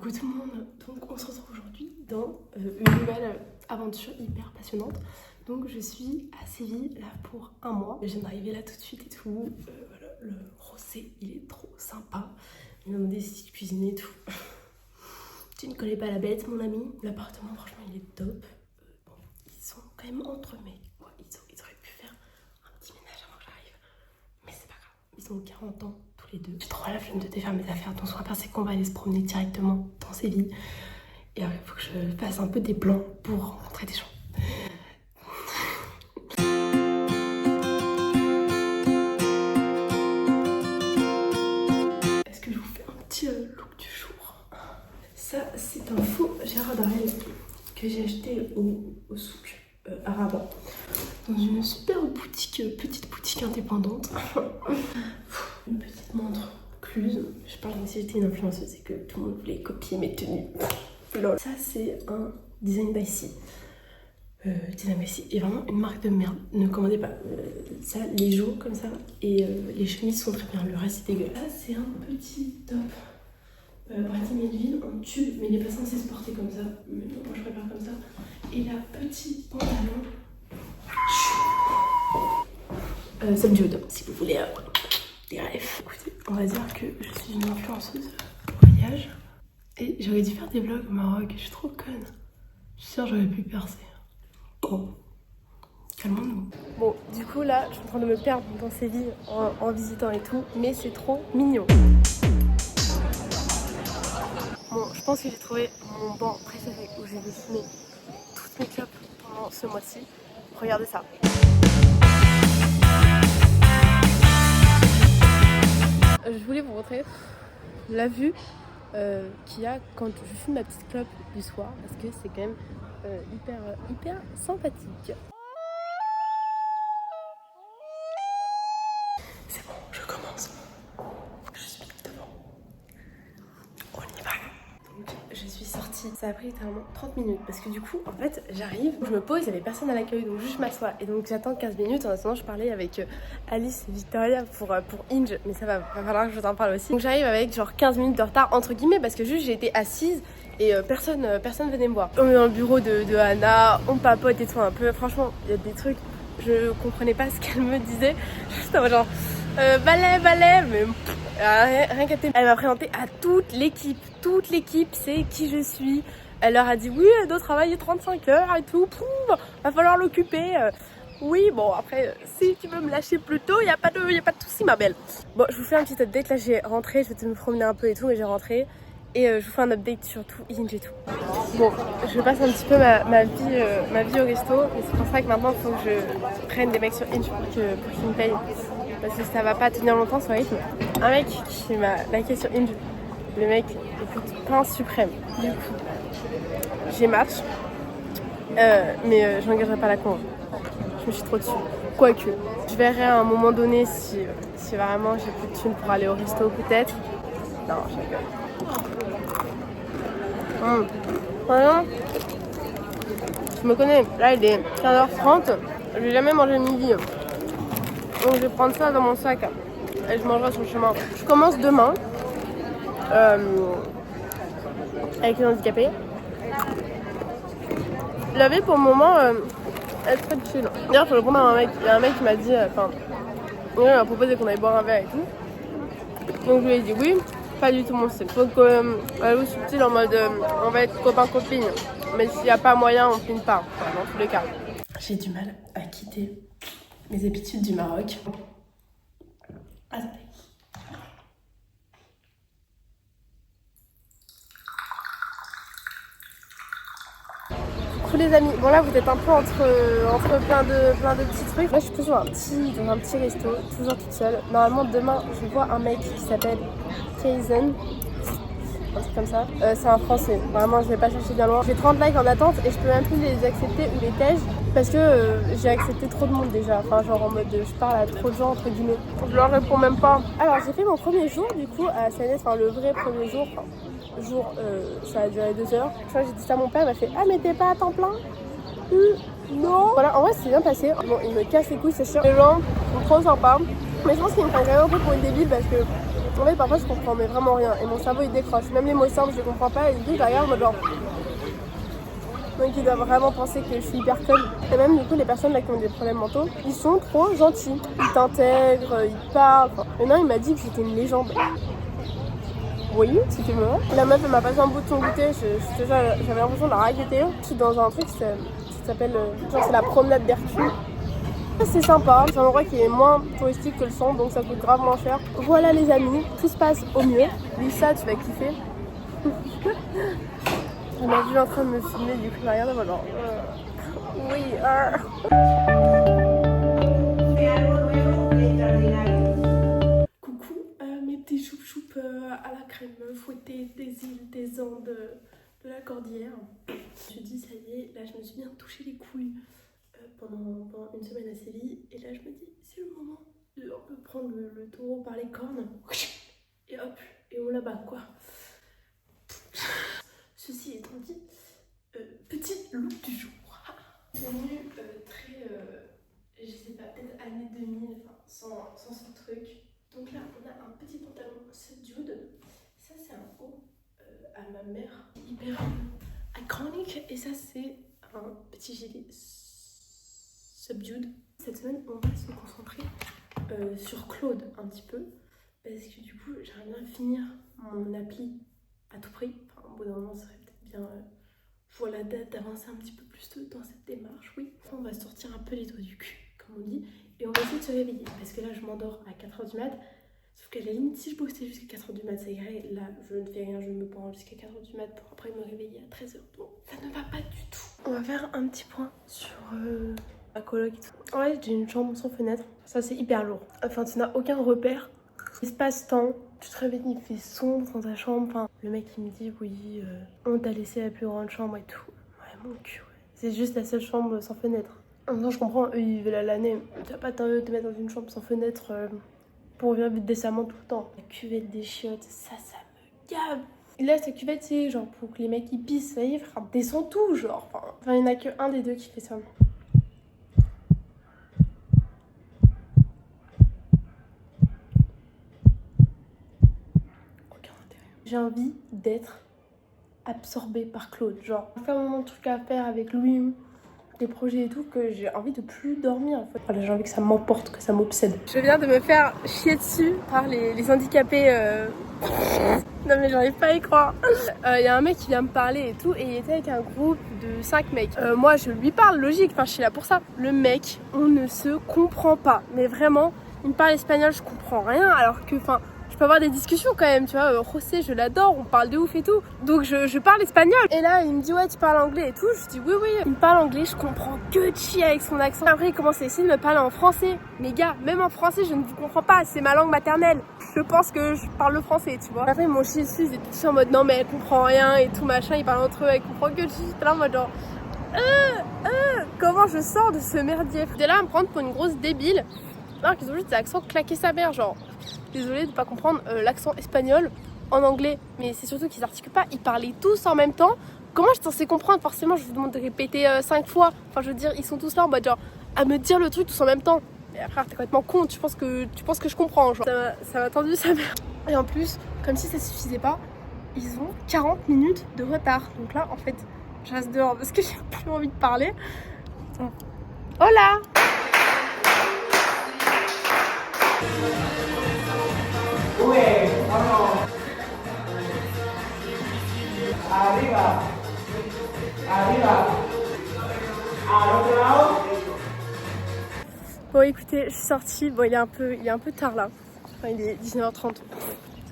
Coucou tout le monde, donc on se retrouve aujourd'hui dans une nouvelle aventure hyper passionnante. Donc je suis à Séville là pour un mois. Je viens d'arriver là tout de suite et tout. Voilà, le rosé il est trop sympa. Il m'a demandé si je cuisinais et tout. Tu ne connais pas la bête mon ami. L'appartement franchement il est top. Bon, ils sont quand même entre mais ouais, ils auraient pu faire un petit ménage avant que j'arrive. Mais c'est pas grave, ils ont 40 ans. Les deux. J'ai trop la flemme de défaire mes affaires, donc on va faire c'est qu'on va aller se promener directement dans Séville. Et il faut que je fasse un peu des plans pour rencontrer des gens. Est-ce que je vous fais un petit look du jour? Ça c'est un faux Gérard Darel que j'ai acheté au souk à Rabat. Dans une super boutique, petite boutique indépendante. Une petite montre Cluse. Je parle comme si j'étais une influenceuse et que tout le monde voulait copier mes tenues. Lol. Ça c'est un Design by C. Design by C est vraiment une marque de merde. Ne commandez pas. Ça, les jours comme ça et les chemises sont très bien. Le reste c'est dégueu. Là c'est un petit top. Brady Melville en tube, mais il n'est pas censé se porter comme ça. Mais moi je prépare comme ça. Et la petite pantalon. Sam Jude, si vous voulez des rêves. Écoutez, on va dire que je suis une influenceuse voyage et j'aurais dû faire des vlogs au Maroc. Je suis trop conne. Je suis sûre j'aurais pu percer. Bon, calmons-nous. Bon, du coup là, je suis en train de me perdre dans Séville en visitant et tout, mais c'est trop mignon. Bon, je pense que j'ai trouvé mon banc préféré où j'ai dessiné toutes mes clopes pendant ce mois-ci. Regardez ça. Je voulais vous montrer la vue qu'il y a quand je fume ma petite clope du soir parce que c'est quand même hyper sympathique. C'est bon, je commence. Je suis devant. On y va. Donc je suis sortie. Ça a pris littéralement 30 minutes parce que du coup en fait j'arrive, je me pose, il n'y avait personne à l'accueil donc juste je m'assois et donc j'attends 15 minutes. En attendant je parlais avec Alice et Victoria pour Inge, mais ça va falloir que je t'en parle aussi. Donc j'arrive avec genre 15 minutes de retard entre guillemets parce que juste j'ai été assise et personne venait me voir. On est dans le bureau de Anna, on papote et tout un peu. Franchement il y a des trucs, je comprenais pas ce qu'elle me disait. Juste en genre balai, mais rien qu'à elle m'a présenté à toute l'équipe. Toute l'équipe sait qui je suis. Elle leur a dit oui, elle doit travailler 35 heures et tout. Pouf, va falloir l'occuper. Oui, bon après, si tu veux me lâcher plus tôt, y a pas de souci ma belle. Bon, je vous fais un petit update. Là j'ai rentré, je vais me promener un peu et tout, mais j'ai rentré. Et je vous fais un update sur tout, Inge et tout. Bon, je passe un petit peu ma vie au resto. Et c'est pour ça que maintenant il faut que je prenne des mecs sur Inge pour qu'ils me payent. Parce que ça va pas tenir longtemps ce rythme. Un mec qui m'a liké sur Inge. Le mec, écoute, pain suprême. Du coup, j'ai match. Mais je n'engagerai pas la con. Je me suis trop dessus. Quoique, je verrai à un moment donné si vraiment j'ai plus de thunes pour aller au resto peut-être. Non, je rigole. Vraiment, tu me connais. Là, il est 15h30. Je vais jamais manger midi. Donc je vais prendre ça dans mon sac et je mangerai sur le chemin. Je commence demain avec les handicapés. La vie pour le moment elle est très chill. D'ailleurs il faut répondre à un mec. Il y a un mec qui m'a dit, il m'a proposé qu'on aille boire un verre et tout. Donc je lui ai dit oui, pas du tout mon style. Faut qu'elle vous subtile en mode on va être copain-copine. Mais s'il n'y a pas moyen on filme pas, enfin, dans tous les cas. J'ai du mal à quitter mes habitudes du Maroc. Attendez. Coucou les amis, bon là vous êtes un peu entre plein de petits trucs. Moi je suis toujours dans un petit resto, toujours toute seule. Normalement demain je vois un mec qui s'appelle Kaizen. Un truc comme ça. C'est un français, vraiment je vais pas chercher bien loin. J'ai 30 likes en attente et je peux même plus les accepter ou les tèges parce que j'ai accepté trop de monde déjà. Enfin genre en mode je parle à trop de gens entre guillemets. Je leur réponds même pas. Alors j'ai fait mon premier jour du coup à CNS, enfin le vrai premier jour. Ça a duré 2 heures. Je crois que j'ai dit ça à mon père, il m'a fait ah mais t'es pas à temps plein? Non. Voilà en vrai c'est bien passé. Bon il me casse les couilles c'est sûr. Les gens sont trop sympas. Mais je pense qu'ils me prennent quand même un peu pour une débile parce que En fait, parfois, je comprends mais vraiment rien. Et mon cerveau, il décroche. Même les mots simples, je les comprends pas. Et du coup, je la regarde en mode genre... Donc, ils doivent vraiment penser que je suis hyper conne. Et même, du coup, les personnes là qui ont des problèmes mentaux, ils sont trop gentils. Ils t'intègrent, ils parlent. Enfin, et non, il m'a dit que j'étais une légende. Oui, si tu veux. La meuf, elle m'a passé un bout de son goûter. J'avais l'impression de la raqueter. Je suis dans un truc qui s'appelle... genre, c'est la promenade d'Hercule. C'est sympa, c'est un endroit qui est moins touristique que le centre, donc ça coûte grave moins cher. Voilà les amis, tout se passe au mieux. Lisa, tu vas kiffer. Elle m'a vu en train de me filmer, du coup, regarde, voilà. Oui, Coucou, mes petits choup-choup à la crème fouettée des îles, des Andes, de la Cordillère. Je dis, ça y est, là je me suis bien touché les couilles. Pendant une semaine à Séville, et là je me dis c'est le moment de un peu prendre le taureau par les cornes et hop, et on l'abat quoi. Ceci étant dit, petit look du jour. Tenue très, je sais pas, peut-être années 2000, enfin sans ce truc. Donc là on a un petit pantalon subdued, ça c'est un haut à ma mère, hyper iconique, et ça c'est un petit gilet subdued. Cette semaine, on va se concentrer sur Claude un petit peu parce que du coup, j'aimerais bien finir mon appli à tout prix. Enfin, au bout d'un moment, ça serait peut-être bien, je vois la date d'avancer un petit peu plus dans cette démarche, oui. Enfin, on va sortir un peu les doigts du cul, comme on dit, et on va essayer de se réveiller parce que là, je m'endors à 4h du mat. Sauf qu'à la limite, si je bossais jusqu'à 4h du mat, ça irait. Là, je ne fais rien, je me prends jusqu'à 4h du mat pour après me réveiller à 13h. Donc, ça ne va pas du tout. On va faire un petit point sur... ma coloc et tout. Ouais, j'ai une chambre sans fenêtre. Ça, c'est hyper lourd. Enfin, tu n'as aucun repère. Espace-temps. Tu te réveilles, il fait sombre dans ta chambre. Enfin, le mec, il me dit, oui, on t'a laissé la plus grande chambre et tout. Ouais, mon cul, ouais. C'est juste la seule chambre sans fenêtre. En même temps, je comprends, eux, ils veulent à l'année. Tu vas pas te mettre dans une chambre sans fenêtre pour vivre décemment tout le temps. La cuvette des chiottes, ça me gave. Et là, cette cuvette, c'est genre pour que les mecs, ils pissent. Ça y est, frère, descends tout, genre. Enfin, il n'y en a qu'un des deux qui fait ça. J'ai envie d'être absorbée par Claude. Genre, tellement de trucs à faire avec lui, des projets et tout, que j'ai envie de plus dormir en fait. Voilà, j'ai envie que ça m'emporte, que ça m'obsède. Je viens de me faire chier dessus par les handicapés. Non mais j'arrive pas à y croire. Y a un mec qui vient me parler et tout, et il était avec un groupe de 5 mecs. Moi je lui parle, logique, enfin je suis là pour ça. Le mec, on ne se comprend pas. Mais vraiment, il me parle espagnol, je comprends rien, alors que, enfin... Je peux avoir des discussions quand même, tu vois. José, je l'adore, on parle de ouf et tout. Donc je parle espagnol. Et là, il me dit, ouais, tu parles anglais et tout. Je dis, oui, oui. Il me parle anglais, je comprends que chi avec son accent. Après, il commence à essayer de me parler en français. Mais gars, même en français, je ne vous comprends pas. C'est ma langue maternelle. Je pense que je parle le français, tu vois. Après, ils m'ont chié dessus, ils étaient tous en mode, non, mais elle comprend rien et tout, machin. Ils parlent entre eux, elle comprend que chi. J'étais là en mode genre, comment je sors de ce merdier? J'étais là à me prendre pour une grosse débile. Alors qu'ils ont juste des accents claquer sa mère, genre. Désolée de pas comprendre l'accent espagnol en anglais, mais c'est surtout qu'ils articulent pas, ils parlaient tous en même temps. Comment je suis censée comprendre? Forcément, je vous demande de répéter 5 fois. Enfin, je veux dire, ils sont tous là en mode genre à me dire le truc tous en même temps. Mais après, t'es complètement con, tu penses que je comprends, genre. Ça m'a tendu sa mère. Et en plus, comme si ça suffisait pas, ils ont 40 minutes de retard. Donc là, en fait, je reste dehors parce que j'ai plus envie de parler. Hola! Sube, vámonos. Arriba. Arriba. Al otro lado. Bon écoutez, je suis sortie, bon il est un peu tard là, enfin il est 19h30,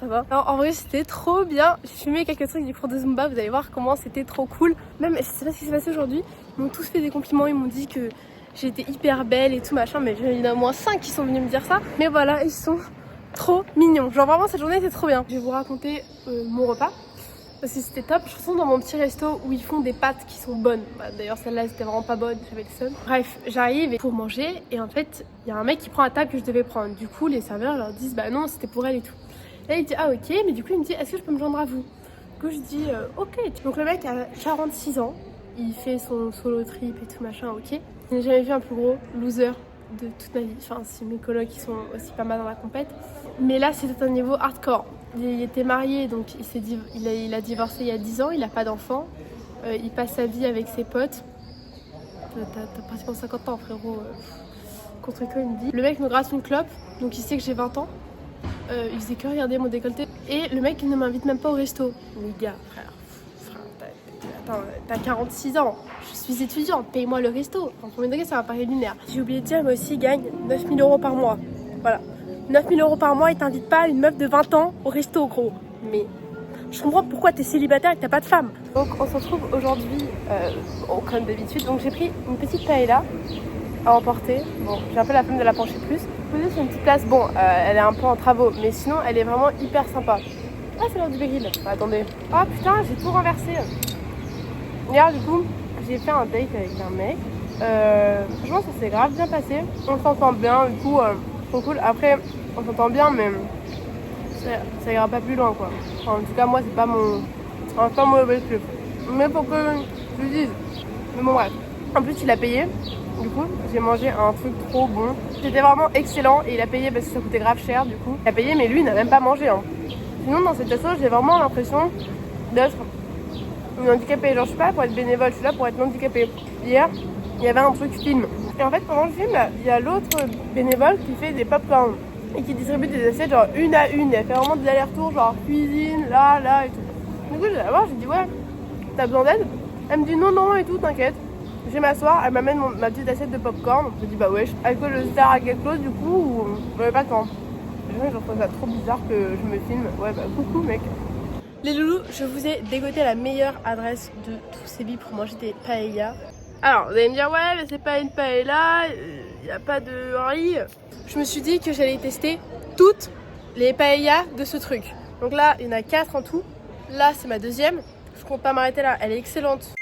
ça va. Alors en vrai c'était trop bien, j'ai filmé quelques trucs du cours de Zumba, vous allez voir comment c'était trop cool. Même, je sais pas ce qui s'est passé aujourd'hui, ils m'ont tous fait des compliments, ils m'ont dit que j'étais hyper belle et tout machin, mais il y en a au moins 5 qui sont venus me dire ça. Mais voilà, ils sont trop mignons, genre vraiment cette journée était trop bien. Je vais vous raconter mon repas. Parce que c'était top, je sens dans mon petit resto où ils font des pâtes qui sont bonnes. Bah, d'ailleurs celle-là c'était vraiment pas bonne, j'avais le seum. Bref, j'arrive pour manger et en fait il y a un mec qui prend la table que je devais prendre. Du coup les serveurs leur disent bah non c'était pour elle et tout. Là il dit ah ok, mais du coup il me dit est-ce que je peux me joindre à vous? Du coup je dis ok. Donc le mec a 46 ans, il fait son solo trip et tout machin, ok. Je n'ai jamais vu un plus gros loser de toute ma vie. Enfin, si mes colocs qui sont aussi pas mal dans la compète. Mais là, c'était un niveau hardcore. Il était marié, donc il a divorcé il y a 10 ans, il a pas d'enfant. Il passe sa vie avec ses potes. T'as pratiquement 50 ans, frérot. Construis-toi une vie. Le mec me gratte une clope, donc il sait que j'ai 20 ans. Il faisait que regarder mon décolleté. Et le mec, il ne m'invite même pas au resto. Les gars, frère, t'as 46 ans. Je suis étudiante, paye-moi le resto. En premier degré, ça va paraître lunaire. J'ai oublié de dire, mais aussi, il gagne 9 000 € par mois. Voilà. 9 000 € par mois, il t'invite pas une meuf de 20 ans au resto, gros. Mais je comprends pourquoi t'es célibataire et que t'as pas de femme. Donc, on se retrouve aujourd'hui, comme d'habitude. Donc, j'ai pris une petite paella à emporter. Bon, j'ai un peu la flemme de la pencher plus. Posée sur une petite place, bon, elle est un peu en travaux, mais sinon, elle est vraiment hyper sympa. Ah, c'est l'heure du grill. Attendez. Ah, putain, j'ai tout renversé. Hier, du coup, j'ai fait un date avec un mec. Franchement, ça s'est grave bien passé. On s'entend bien, du coup, trop cool. Après, on s'entend bien, mais ça ira pas plus loin, quoi. Enfin, en tout cas, moi, c'est pas mon objectif. Mais pour que je le dise. Mais bon, bref. En plus, il a payé. Du coup, j'ai mangé un truc trop bon. C'était vraiment excellent et il a payé parce que ça coûtait grave cher, du coup. Il a payé, mais lui, il n'a même pas mangé. Hein. Sinon, dans cette asso, j'ai vraiment l'impression d'être une handicapée. Genre, je suis pas là pour être bénévole, je suis là pour être handicapée. Hier, il y avait un truc film. Et en fait, pendant le film, il y a l'autre bénévole qui fait des pop-corn et qui distribue des assiettes, genre une à une. Elle fait vraiment des allers-retours, genre cuisine, là et tout. Du coup, je vais la voir, j'ai dit, ouais, t'as besoin d'aide? Elle me dit, non et tout, t'inquiète. Je vais m'asseoir, elle m'amène ma petite assiette de popcorn. Je me dis, bah ouais, est-ce que je sers à quelque chose du coup ou ouais, pas tant. Je trouve ça trop bizarre que je me filme. Ouais, bah coucou mec. Les loulous, je vous ai dégoté la meilleure adresse de tous ces billes pour manger des paellas. Alors, vous allez me dire, ouais, mais c'est pas une paella, il n'y a pas de riz. Je me suis dit que j'allais tester toutes les paellas de ce truc. Donc là, il y en a 4 en tout. Là, c'est ma deuxième. Je compte pas m'arrêter là, elle est excellente.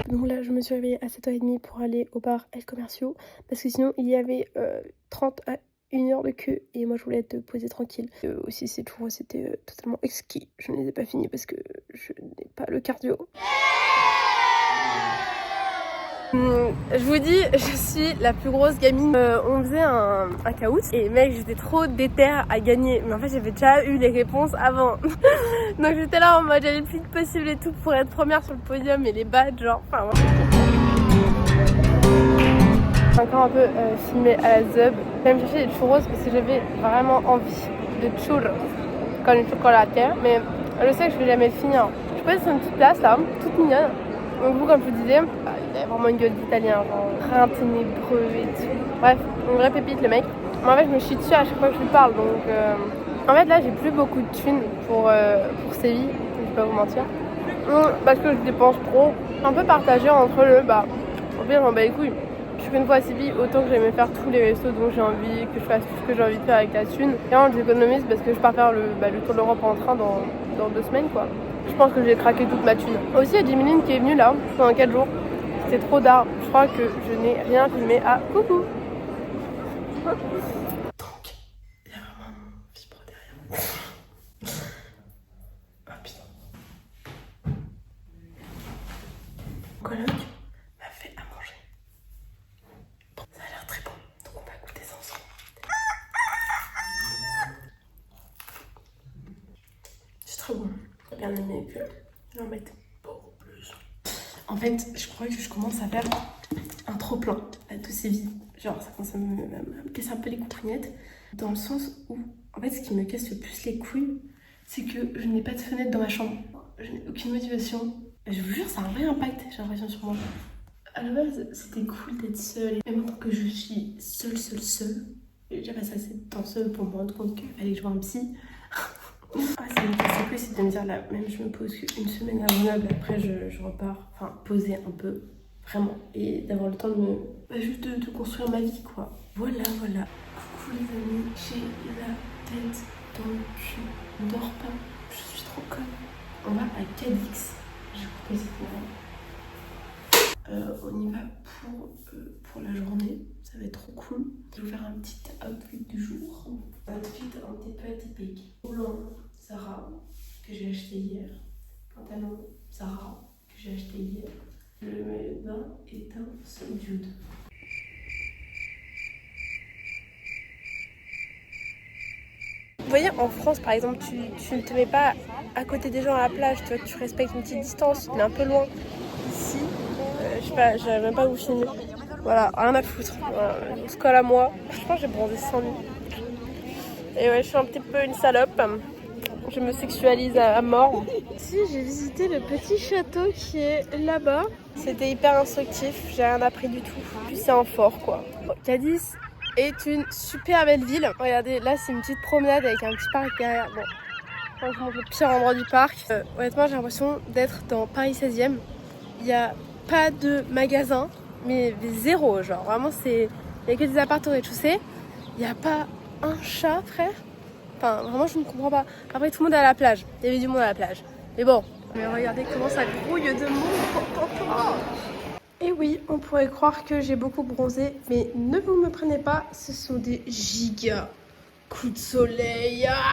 Donc là, je me suis réveillée à 7h30 pour aller au bar El Comercio parce que sinon, il y avait 30 à 1 heure de queue et moi, je voulais être posée tranquille. Aussi, ces tours, c'était totalement exquis. Je ne les ai pas finis parce que je n'ai pas le cardio. Je vous dis, je suis la plus grosse gamine. On faisait un caout et mec, j'étais trop déter à gagner. Mais en fait, j'avais déjà eu les réponses avant. Donc j'étais là en mode j'avais le plus vite possible et tout pour être première sur le podium et les badges, genre. Enfin, ouais. Encore un peu filmé à la Zub. Je vais me chercher des churros parce que j'avais vraiment envie de churros comme une chocolatée. Mais je sais que je vais jamais le finir. Je peux être sur une petite place là, toute mignonne. Donc vous, comme je vous disais, il a vraiment une gueule d'italien, genre rien ténébreux et tout. Bref, une vraie pépite le mec. Moi en fait je me chie dessus à chaque fois que je lui parle, donc en fait là j'ai plus beaucoup de thunes pour Séville, je vais pas vous mentir. Parce que je dépense trop. Un peu partagé entre au pire j'en bats les couilles. Je suis qu'une fois à Séville, autant que j'aime faire tous les restos dont j'ai envie, que je fasse tout ce que j'ai envie de faire avec la thune. Et j'économise parce que je pars faire le tour de l'Europe en train dans 2 semaines quoi. Je pense que j'ai craqué toute ma thune. Aussi, il y a Jimeline qui est venue là pendant 4 jours. C'était trop tard. Je crois que je n'ai rien filmé. Ah, coucou. Donc, il y a vraiment mon vibro derrière. Ah putain. Mon coloc m'a fait à manger. Bon, ça a l'air très bon. Donc on va goûter ça ensemble. C'est très bon. J'ai bien aimé que je vais en mettre beaucoup plus. En fait, je crois que je commence à faire un trop plein à tous ces vies. Genre, ça commence à me casser un peu les couprinettes. Dans le sens où, en fait, ce qui me casse le plus les couilles, c'est que je n'ai pas de fenêtre dans ma chambre. Je n'ai aucune motivation. Je vous jure, ça a un vrai impact, j'ai l'impression, sur moi. À la base, c'était cool d'être seule. Et maintenant que je suis seule, j'ai déjà passé assez de temps seule pour me rendre compte qu'il fallait que je voie un psy. Ah, ça me casse les couilles, c'est de me dire là, même je me pose qu'une semaine à Grenoble, après je repars, enfin poser un peu, vraiment, et d'avoir le temps de juste de construire ma vie quoi. Voilà. Coucou les amis, j'ai la tête dans le cul, on dort pas, je suis trop conne. On va à Cadix, j'ai coupé cette merde. On y va pour la journée, ça va être trop cool. Je vais vous faire un petit outfit du jour. Outfit un petit peu atypique. Blanc, Zara, que j'ai acheté hier. pantalon Zara que j'ai acheté hier. Le maillot de bain est un subdued. Vous voyez, en France, par exemple, tu ne te mets pas à côté des gens à la plage, tu vois, tu respectes une petite distance, tu te mets un peu loin. Ici, je sais pas, j'arrive même pas où filmer. Voilà, rien à foutre. Voilà, on se colle à moi. Je pense que j'ai bronzé 100 000. Et ouais, je suis un petit peu une salope. Je me sexualise à mort. Ici, j'ai visité le petit château qui est là-bas. C'était hyper instructif, j'ai rien appris du tout. Puis c'est un fort, quoi. Cadiz est une super belle ville. Regardez, là c'est une petite promenade avec un petit parc derrière. Bon, franchement le pire endroit du parc. Honnêtement j'ai l'impression d'être dans Paris 16e. Il n'y a pas de magasin, mais zéro, genre vraiment c'est... Il n'y a que des appartements au rez-de-chaussée. Il n'y a pas un chat, frère. Enfin vraiment je ne comprends pas. Après tout le monde est à la plage, il y avait du monde à la plage. Mais bon, mais regardez comment ça grouille de monde. Et oui, on pourrait croire que j'ai beaucoup bronzé, mais ne vous me prenez pas, ce sont des gigas coups de soleil.